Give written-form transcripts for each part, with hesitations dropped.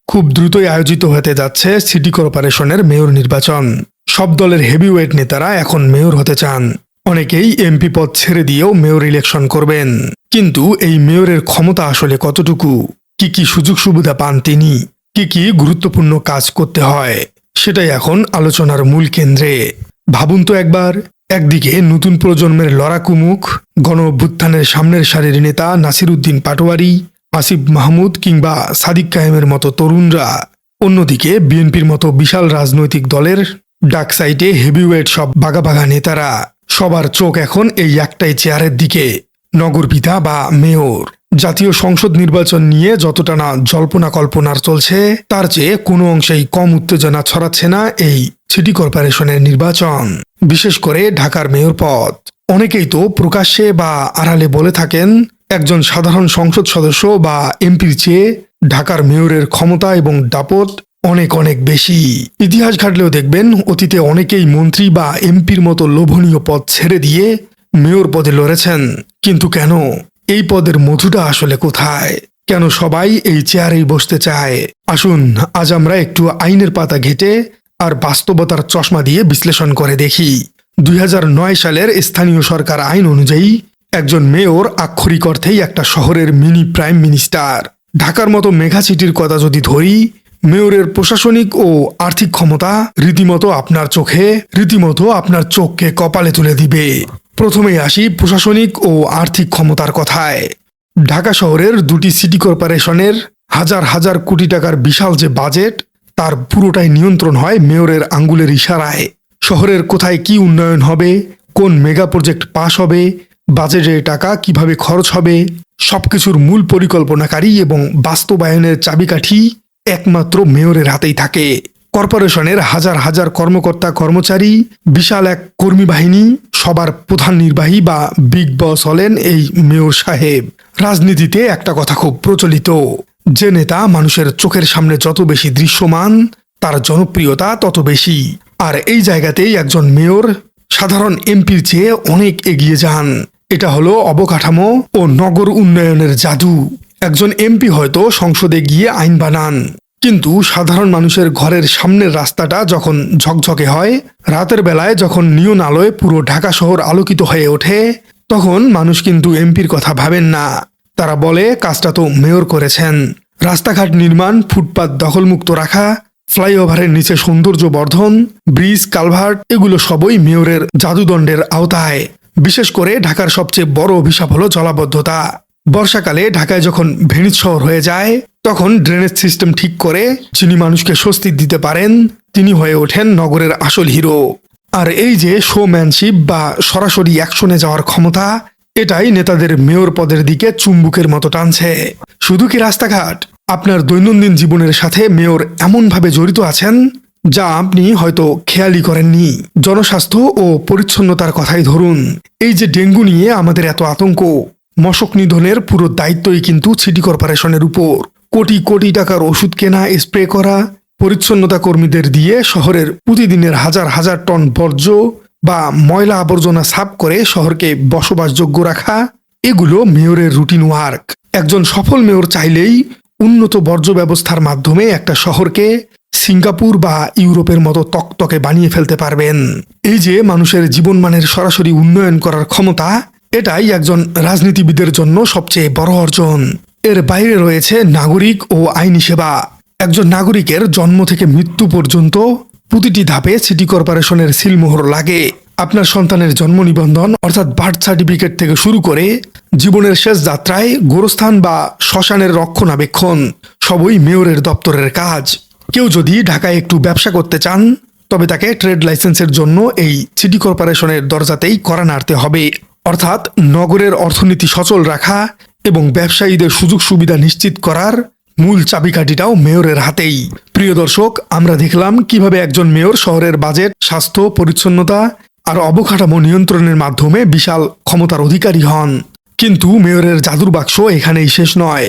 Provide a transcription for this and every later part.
খুব দ্রুতই আয়োজিত হতে যাচ্ছে সিটি কর্পোরেশনের মেয়র নির্বাচন। সব দলের হেভিওয়েট নেতারা এখন মেয়র হতে চান। অনেকেই এমপি পদ ছেড়ে দিয়েও মেয়র ইলেকশন করবেন। কিন্তু এই মেয়রের ক্ষমতা আসলে কতটুকু? কি কি সুযোগ সুবিধা পান তিনি? কি কি গুরুত্বপূর্ণ কাজ করতে হয়? সেটাই এখন আলোচনার মূল কেন্দ্রে। ভাবুন তো একবার, একদিকে নতুন প্রজন্মের লড়াকু মুখ, গণ অভ্যুত্থানের সামনের সারির নেতা নাসির উদ্দিন পাটোয়ারি, আসিফ মাহমুদ কিংবা সাদিক কায়েমের মতো তরুণরা, অন্যদিকে বিএনপির মতো বিশাল রাজনৈতিক দলের ডাক সাইটে হেভিওয়েট সব বাঘা বাঘা নেতারা। সবার চোখ এখন এই একটাই চেয়ারের দিকে, নগরপিতা বা মেয়র। জাতীয় সংসদ নির্বাচন নিয়ে যতটা না জল্পনা কল্পনার চলছে, তার চেয়ে কোনো অংশেই কম উত্তেজনা ছড়াচ্ছে না এই সিটি কর্পোরেশনের নির্বাচন, বিশেষ করে ঢাকার মেয়র পদ। অনেকেই তো প্রকাশ্যে বা আড়ালে বলে থাকেন, একজন সাধারণ সংসদ সদস্য বা এমপির চেয়ে ঢাকার মেয়রের ক্ষমতা এবং দাপট অনেক অনেক বেশি। ইতিহাস ঘাটলেও দেখবেন, অতীতে অনেকেই মন্ত্রী বা এমপির মতো লোভনীয় পদ ছেড়ে দিয়ে মেয়র পদে লড়েছেন। কিন্তু কেন? এই পদের মধুটা আসলে কোথায়? কেন সবাই এই চেয়ারেই বসতে চায়? আসুন আজ আমরা একটু আইনের পাতা ঘেঁটে আর বাস্তবতার চশমা দিয়ে বিশ্লেষণ করে দেখি। 2009 সালের স্থানীয় সরকার আইন অনুযায়ী একজন মেয়র আক্ষরিক অর্থেই একটা শহরের মিনি প্রাইম মিনিস্টার। ঢাকার মতো মেগা সিটির কথা যদি ধরি, মেয়রের প্রশাসনিক ও আর্থিক ক্ষমতা রীতিমতো আপনার চোখকে কপালে তুলে দিবে। প্রথমেই আসি প্রশাসনিক ও আর্থিক ক্ষমতার কথায়। ঢাকা শহরের দুটি সিটি কর্পোরেশনের হাজার হাজার কোটি টাকার বিশাল যে বাজেট, তার পুরোটাই নিয়ন্ত্রণ হয় মেয়রের আঙ্গুলের ইশারায়। শহরের কোথায় কি উন্নয়ন হবে, কোন মেগা প্রজেক্ট পাস হবে, বাজেটের টাকা কিভাবে খরচ হবে, সবকিছুর মূল পরিকল্পনাকারী এবং বাস্তবায়নের চাবিকাঠি একমাত্র মেয়রের হাতেই থাকে। কর্পোরেশনের হাজার হাজার কর্মকর্তা কর্মচারী, বিশাল এক কর্মী বাহিনী, সবার প্রধান নির্বাহী বা বিগ বস হলেন এই মেয়র সাহেব। রাজনীতিতে একটা কথা খুব প্রচলিত, যে নেতা মানুষের চোখের সামনে যত বেশি দৃশ্যমান, তার জনপ্রিয়তা তত বেশি। আর এই জায়গাতেই একজন মেয়র সাধারণ এমপির চেয়ে অনেক এগিয়ে যান। এটা হলো অবকাঠামো ও নগর উন্নয়নের জাদু। একজন এমপি হয়তো সংসদে গিয়ে আইন বানান, কিন্তু সাধারণ মানুষের ঘরের সামনের রাস্তাটা যখন ঝকঝকে হয়, রাতের বেলায় যখন নিয়ন আলোয় পুরো ঢাকা শহর আলোকিত হয়ে ওঠে, তখন মানুষ কিন্তু এমপির কথা ভাবেন না। তারা বলে, কাজটা তো মেয়র করেছেন। রাস্তাঘাট নির্মাণ, ফুটপাত দখলমুক্ত রাখা, ফ্লাইওভারের নিচে সৌন্দর্য বর্ধন, ব্রিজ, কালভার্ট, এগুলো সবই মেয়রের জাদুদণ্ডের আওতায়। বিশেষ করে ঢাকার সবচেয়ে বড় অভিশাপ হলো জলাবদ্ধতা। বর্ষাকালে ঢাকায় যখন ভেনিস শহর হয়ে যায়, তখন ড্রেনেজ সিস্টেম ঠিক করে যিনি মানুষকে স্বস্তি দিতে পারেন, তিনি হয়ে ওঠেন নগরের আসল হিরো। আর এই যে শোম্যানশিপ বা সরাসরি অ্যাকশনে যাওয়ার ক্ষমতা, এটাই নেতাদের মেয়র পদের দিকে চুম্বুকের মতো টানছে। শুধু কি রাস্তাঘাট, আপনার দৈনন্দিন জীবনের সাথে মেয়র এমনভাবে জড়িত আছেন যা আপনি হয়তো খেয়ালই করেননি। জনস্বাস্থ্য ও পরিচ্ছন্নতার কথাই ধরুন। এই যে ডেঙ্গু নিয়ে আমাদের এত আতঙ্ক, মশক নিধনের পুরো দায়িত্বই কিন্তু সিটি কর্পোরেশনের উপর। কোটি কোটি টাকার ওষুধ কেনা, স্প্রে করা, পরিচ্ছন্নতা কর্মীদের দিয়ে শহরের প্রতিদিনের হাজার হাজার টন বর্জ্য বা ময়লা আবর্জনা সাফ করে শহরকে বসবাসযোগ্য রাখা, এগুলো মেয়রের রুটিন ওয়ার্ক। একজন সফল মেয়র চাইলেই উন্নত বর্জ্য ব্যবস্থার মাধ্যমে একটা শহরকে সিঙ্গাপুর বা ইউরোপের মতো তকতকে বানিয়ে ফেলতে পারবেন। এই যে মানুষের জীবনমানের সরাসরি উন্নয়ন করার ক্ষমতা, এটাই একজন রাজনীতিবিদের জন্য সবচেয়ে বড় অর্জন। এর বাইরে রয়েছে নাগরিক ও আইনি সেবা। একজন নাগরিকের জন্ম থেকে মৃত্যু পর্যন্ত প্রতিটি ধাপে সিটি কর্পোরেশনের সিলমোহর লাগে। আপনার সন্তানের জন্ম নিবন্ধন অর্থাৎ বার্থ সার্টিফিকেট থেকে শুরু করে জীবনের শেষ যাত্রায় গোরস্থান বা শ্মশানের রক্ষণাবেক্ষণ, সবই মেয়রের দপ্তরের কাজ। কেউ যদি ঢাকায় একটু ব্যবসা করতে চান, তবে তাকে ট্রেড লাইসেন্সের জন্য এই সিটি কর্পোরেশনের দরজাতেই কড়া নাড়তে হবে। অর্থাৎ নগরের অর্থনীতি সচল রাখা এবং ব্যবসায়ীদের সুযোগ সুবিধা নিশ্চিত করার মূল চাবিকাঠিটাও মেয়রের হাতেই। প্রিয় দর্শক, আমরা দেখলাম কিভাবে একজন মেয়র শহরের বাজেট, স্বাস্থ্য, পরিচ্ছন্নতা আর অবকাঠামো নিয়ন্ত্রণের মাধ্যমে বিশাল ক্ষমতার অধিকারী হন। কিন্তু মেয়রের জাদুর বাক্স এখানেই শেষ নয়,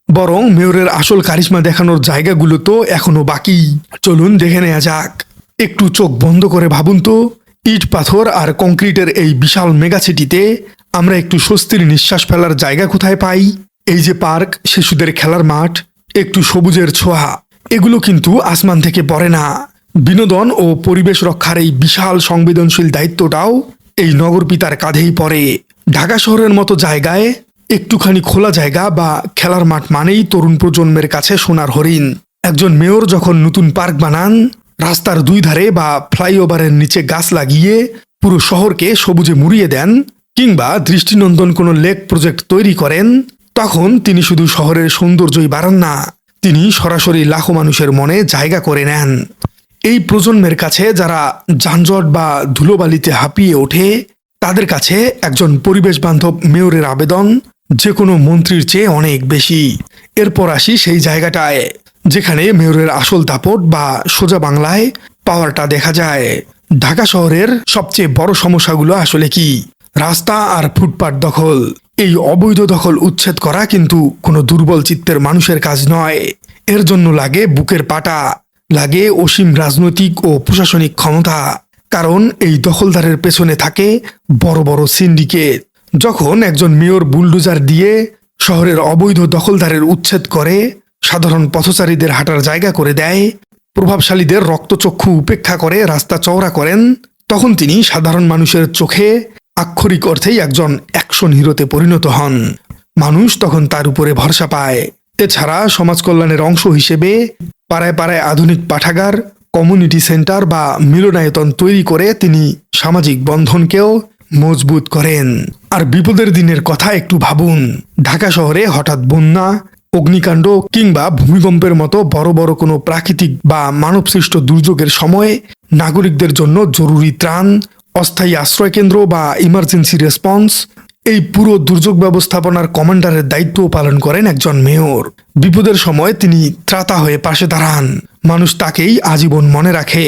বরং মেয়রের আসল কারিশমা দেখানোর জায়গাগুলো তো এখনো বাকি। চলুন দেখে নেওয়া যাক। একটু চোখ বন্ধ করে ভাবুন তো, ইট, পাথর আর কংক্রিটের এই বিশাল মেগাসিটিতে আমরা একটু স্বস্তির নিঃশ্বাস ফেলার জায়গা কোথায় পাই? এই যে পার্ক, শিশুদের খেলার মাঠ, একটু সবুজের ছোঁয়া, এগুলো কিন্তু আসমান থেকে পড়ে না। বিনোদন ও পরিবেশ রক্ষার এই বিশাল সংবেদনশীল দায়িত্বটাও এই নগরপিতার কাঁধেই পড়ে। ঢাকা শহরের মতো জায়গায় একটুখানি খোলা জায়গা বা খেলার মাঠ মানেই তরুণ প্রজন্মের কাছে সোনার হরিণ। একজন মেয়র যখন নতুন পার্ক বানান, রাস্তার দুই ধারে বা ফ্লাইওভারের নিচে গাছ লাগিয়ে পুরো শহরকে সবুজে মুড়িয়ে দেন, কিংবা দৃষ্টিনন্দন কোনো লেক প্রজেক্ট তৈরি করেন, তখন তিনি শুধু শহরের সৌন্দর্যই বাড়ান না, তিনি সরাসরি লাখো মানুষের মনে জায়গা করে নেন। এই প্রজন্মের কাছে যারা যানজট বা ধুলোবালিতে হাঁপিয়ে ওঠে, তাদের কাছে একজন পরিবেশ বান্ধব মেয়রের আবেদন যে কোনো মন্ত্রীর চেয়ে অনেক বেশি। এরপর আসি সেই জায়গাটায় যেখানে মেয়রের আসল দাপট বা সোজা বাংলায় পাওয়ারটা দেখা যায়। ঢাকা শহরের সবচেয়ে বড় সমস্যাগুলো আসলে কি? রাস্তা আর ফুটপাত দখল। এই অবৈধ দখল উচ্ছেদ করা কিন্তু কোনো দুর্বল চিত্তের মানুষের কাজ নয়। এর জন্য লাগে বুকের পাটা, লাগে অসীম রাজনৈতিক ও প্রশাসনিক ক্ষমতা। কারণ এই দখলদারের পেছনে থাকে বড় বড় সিন্ডিকেট। যখন একজন মেয়র বুলডোজার দিয়ে শহরের অবৈধ দখলদারের উচ্ছেদ করে, সাধারণ পথচারীদের হাঁটার জায়গা করে দেয়, প্রভাবশালীদের রক্তচক্ষু উপেক্ষা করে রাস্তা চওড়া করেন, তখন তিনি সাধারণ মানুষের চোখে আক্ষরিক অর্থেই একজন অ্যাকশন হিরোতে পরিণত হন। মানুষ তখন তার উপরে ভরসা পায়। এছাড়া সমাজ কল্যাণের অংশ হিসেবে পাড়ায় পাড়ায় আধুনিক পাঠাগার, কমিউনিটি সেন্টার বা মিলনায়তন তৈরি করে তিনি সামাজিক বন্ধনকেও মজবুত করেন। আর বিপদের দিনের কথা একটু ভাবুন। ঢাকা শহরে হঠাৎ বন্যা, অগ্নিকাণ্ড কিংবা ভূমিকম্পের মতো বড় বড় কোনো প্রাকৃতিক বা মানবসৃষ্ট দুর্যোগের সময় নাগরিকদের জন্য জরুরি ত্রাণ, অস্থায়ী আশ্রয়কেন্দ্র বা ইমার্জেন্সি রেসপন্স, এই পুরো দুর্যোগ ব্যবস্থাপনার কমান্ডারের দায়িত্বও পালন করেন একজন মেয়র। বিপদের সময় তিনি ত্রাতা হয়ে পাশে দাঁড়ান। মানুষ তাকেই আজীবন মনে রাখে।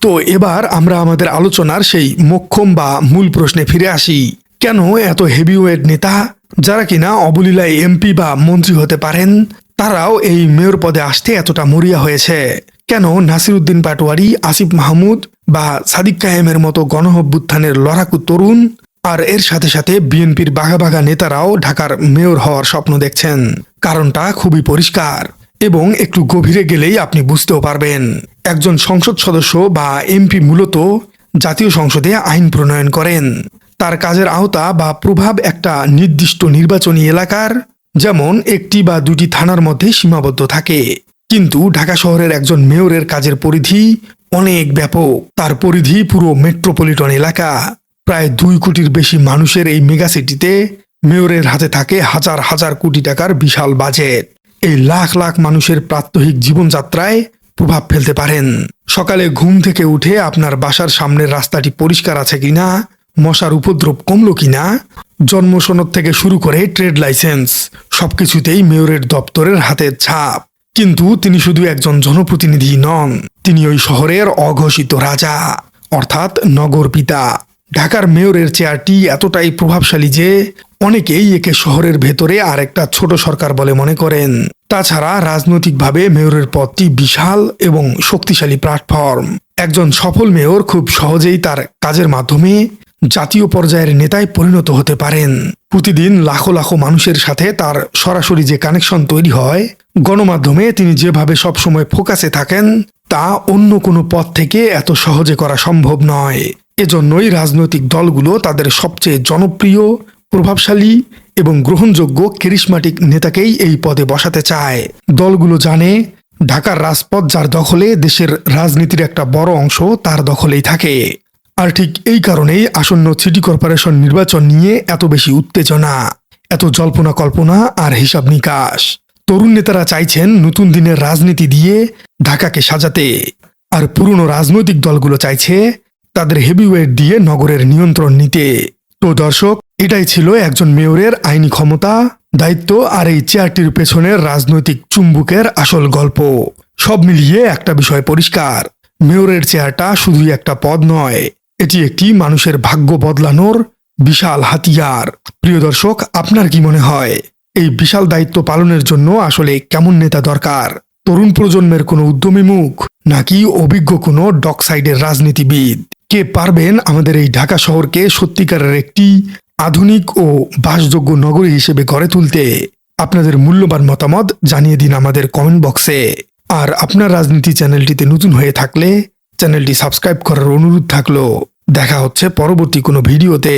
তো এবার আমরা আমাদের আলোচনার সেই মোক্ষম বা মূল প্রশ্নে ফিরে আসি। কেন এত হেভিওয়েট নেতা, যারা কিনা অবলীলায় এমপি বা মন্ত্রী হতে পারেন, তারাও এই মেয়র পদে আসতে এতটা মরিয়া হয়েছে? কেন নাসিরউদ্দিন পাটোয়ারি, আসিফ মাহমুদ বা সাদিক কায়েমের মতো গণঅভ্যুত্থানের লড়াকু তরুণ আর এর সাথে সাথে বিএনপির বাঘা বাঘা নেতারাও ঢাকার মেয়র হওয়ার স্বপ্ন দেখছেন? কারণটা খুবই পরিষ্কার, এবং একটু গভীরে গেলেই আপনি বুঝতেও পারবেন। একজন সংসদ সদস্য বা এমপি মূলত জাতীয় সংসদে আইন প্রণয়ন করেন। তার কাজের আওতা বা প্রভাব একটা নির্দিষ্ট নির্বাচনী এলাকার, যেমন একটি বা দুটি থানার মধ্যে সীমাবদ্ধ থাকে। কিন্তু ঢাকা শহরের একজন মেয়রের কাজের পরিধি অনেক ব্যাপক। তার পরিধি পুরো মেট্রোপলিটন এলাকা। প্রায় 2 কোটির বেশি মানুষের এই মেগাসিটিতে মেয়রের হাতে থাকে হাজার হাজার কোটি টাকার বিশাল বাজেট। এই লাখ লাখ মানুষের প্রাত্যহিক জীবনযাত্রায় প্রভাব ফেলতে পারেন। সকালে ঘুম থেকে উঠে আপনার বাসার সামনের রাস্তাটি পরিষ্কার আছে কিনা, মশার উপদ্রব কমলো কিনা, জন্ম সনদ থেকে শুরু করে ট্রেড লাইসেন্স, সবকিছুতেই মেয়রের দপ্তরের হাতের ছাপ। কিন্তু তিনি শুধু একজন জনপ্রতিনিধি নন, তিনি ওই শহরের অঘোষিত রাজা, অর্থাৎ নগর পিতা। ঢাকার মেয়রের চেয়ারটি এতটাই প্রভাবশালী যে অনেকেই একে শহরের ভেতরে আর একটা ছোট সরকার বলে মনে করেন। তাছাড়া রাজনৈতিকভাবে মেয়রের পদটি বিশাল এবং শক্তিশালী প্ল্যাটফর্ম। একজন সফল মেয়র খুব সহজেই তার কাজের মাধ্যমে জাতীয় পর্যায়ের নেতায় পরিণত হতে পারেন। প্রতিদিন লাখো লাখো মানুষের সাথে তার সরাসরি যে কানেকশন তৈরি হয়, গণমাধ্যমে তিনি যেভাবে সবসময় ফোকাসে থাকেন, তা অন্য কোনো পদ থেকে এত সহজে করা সম্ভব নয়। এজন্যই রাজনৈতিক দলগুলো তাদের সবচেয়ে জনপ্রিয়, প্রভাবশালী এবং গ্রহণযোগ্য ক্যারিসমাটিক নেতাকেই এই পদে বসাতে চায়। দলগুলো জানে ঢাকার রাজপথ যার দখলে, দেশের রাজনীতির একটা বড় অংশ তার দখলেই থাকে। আর ঠিক এই কারণেই আসন্ন সিটি কর্পোরেশন নির্বাচন নিয়ে এত বেশি উত্তেজনা, এত জল্পনা কল্পনা আর হিসাব নিকাশ। তরুণ নেতারা চাইছেন নতুন দিনের রাজনীতি দিয়ে ঢাকাকে সাজাতে, আর পুরনো রাজনৈতিক দলগুলো চাইছে তাদের হেভিওয়েট দিয়ে নগরের নিয়ন্ত্রণ নিতে। তো দর্শক, এটাই ছিল একজন মেয়রের আইনি ক্ষমতা, দায়িত্ব আর এই চেয়ারটির পেছনের রাজনৈতিক চুম্বুকের আসল গল্প। সব মিলিয়ে একটা বিষয় পরিষ্কার, মেয়রের চেয়ারটা শুধুই একটা পদ নয়, এটি একটি মানুষের ভাগ্য বদলানোর বিশাল হাতিয়ার। প্রিয় দর্শক, আপনার কি মনে হয় এই বিশাল দায়িত্ব পালনের জন্য আসলে কেমন নেতা দরকার? তরুণ প্রজন্মের কোনো উদ্যমী মুখ, নাকি অভিজ্ঞ কোনো ডকসাইডের রাজনীতিবিদ? কে পারবেন আমাদের এই ঢাকা শহরকে সত্যিকারের একটি আধুনিক ও বাসযোগ্য নগরী হিসেবে গড়ে তুলতে? আপনাদের মূল্যবান মতামত জানিয়ে দিন আমাদের কমেন্ট বক্সে। আর আপনার রাজনীতি চ্যানেলটিতে নতুন হয়ে থাকলে চ্যানেলটি সাবস্ক্রাইব করার অনুরোধ থাকলো। দেখা হচ্ছে পরবর্তী কোনো ভিডিওতে।